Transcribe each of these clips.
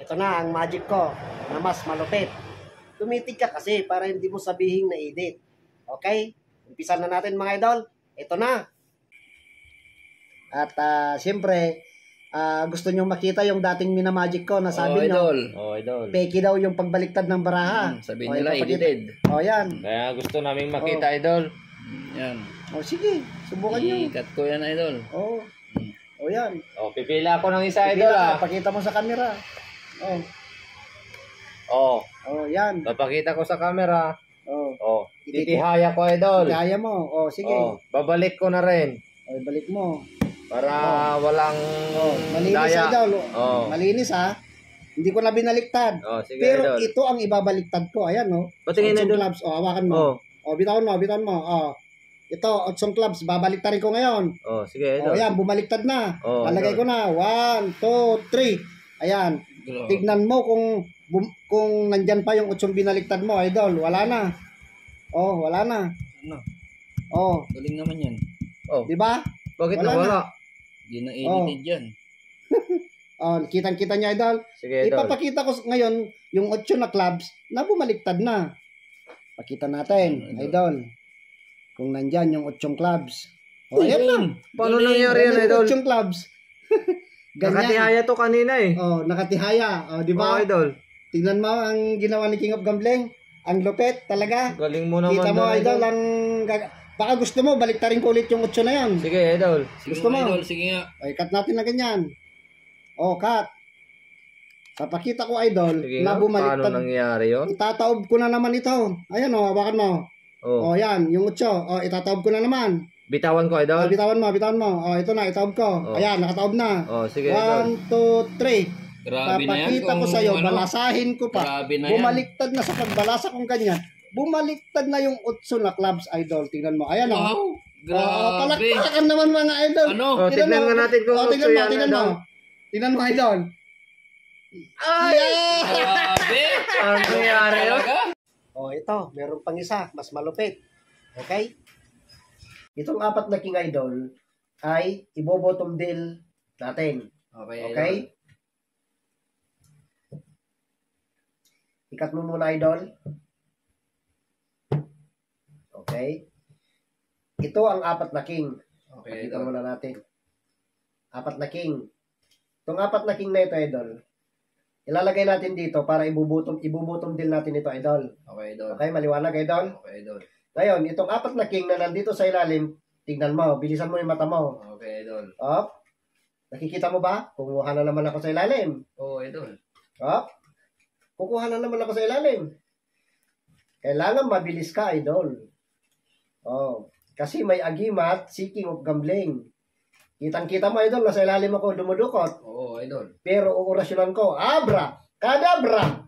Ito na ang magic ko na mas malupit. Tumitig ka kasi para hindi mo sabihin na edit. Okay? Umpisa na natin mga idol. Ito na. At siyempre, gusto nyo makita yung dating minamagic ko na sabi nyo, idol. peki daw yung pagbaliktad ng baraha. Sabi nila edited. Yan. Kaya gusto naming makita, idol. Yan. Sige, subukan nyo. I-cut ko yan, idol. Yan. Pipila ako ng isa, idol. Pakita mo sa camera. Yan. Papakita ko sa camera. Titihaya ko, idol. Titihaya mo. Sige. Babalik ko na rin. Balik mo. Para walang malinis, daya. Idol. Malinis, ha. Hindi ko na binaliktad. Sige, pero idol. ito ang ibabaliktad ko. Ayan, Patingin, idol. Clubs. Hawakan mo. Bitawan mo. Ito, 8 clubs. Babaliktarin ko ngayon. Sige, idol. Ayan, bumaliktad na. Lalagay ko na. 1, 2, 3. Ayan. Tignan mo kung nandyan pa yung 8 binaliktad mo, idol. Wala na. Wala na. Galing naman yan. Di ba? Bakit nawala? Hindi na edited yan. Kitang-kita niya, idol. Sige, idol. Ipapakita ko ngayon yung 8 na clubs na bumaliktad na. Pakita natin, idol. Kung nandyan yung 8 clubs. Ayan na. Paano nangyari yan, idol? 8 clubs. Nakatihaya to kanina eh. Nakatihaya. Di ba? Idol. Tingnan mo ang ginawa ni King of Gambling. Ang lupit talaga. Galing mo naman. Kita mo, idol, baka gusto mo, baliktarin ko ulit yung 8 na yan. Sige, idol. Gusto mo? Idol, sige nga. Cut natin na ganyan. Cut. Papakita ko, idol, sige na bumaliktad. Paano nangyari yun? Itataob ko na naman ito. Ayan, hawakan mo. Yan, yung 8. Itataob ko na naman. Bitawan ko, idol? Bitawan mo. Ito na, itaob ko. Ayan, nakataob na. Sige, 1, 2, 3. Grabe na yan. Papakita ko sa'yo, balasahin ko pa. Bumaliktad na sa pagbalasa kong ganyan. Bumaliktad na yung 8 na clubs, idol. Tingnan mo. Ayan, wow, grabe. Palakpakan naman mga idol. Tignan nga natin kung 8 yan, idol. Tingnan mo, idol. Ay! Grabe! Ano nangyari yun? Ito. Meron pang isa. Mas malupit. Okay? Itong 4 na king idol ay ibobottom deal natin. Okay? Ikat mo muna, idol. Okay? Ito ang 4 na king. Pakita muna natin. 4 na king. Itong 4 na king na ito, idol, ilalagay natin dito para ibubutom din natin ito, idol. Okay, idol. Okay, maliwanag, idol? Okay, idol. Ngayon, itong 4 na king na nandito sa ilalim, tignan mo, bilisan mo yung mata mo. Okay, idol. Nakikita mo ba? Kumuha na naman ako sa ilalim. Idol. Kukuha na naman ako sa ilalim. Kailangan mabilis ka, idol. Kasi may agimat si King of Gambling. Kitang-kita mo, idol, nasa ilalim ako dumudukot. Idol. Pero uurasyonan ko, abra, kadabra.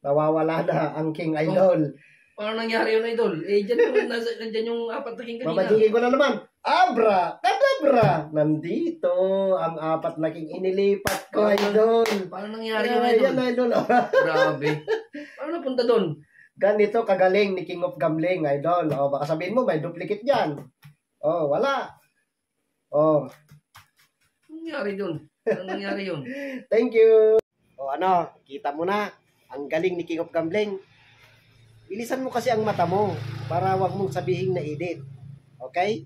Nawawala na ang King, idol. Paano nangyari yun, idol? Nandyan yung 4 na king kanina. Mamagiging ko na naman, abra, kadabra. Nandito ang 4 na king inilipat ko, idol. Paano nangyari yun, idol? Yan, idol. Grabe. Paano napunta doon? Ganito kagaling ni King of Gambling, idol. Baka sabihin mo, may duplicate dyan. Wala. Anong nangyari doon? Anong nangyari yun? Thank you. Kita mo na. Ang galing ni King of Gambling. Bilisan mo kasi ang mata mo para wag mong sabihin na edit. Okay?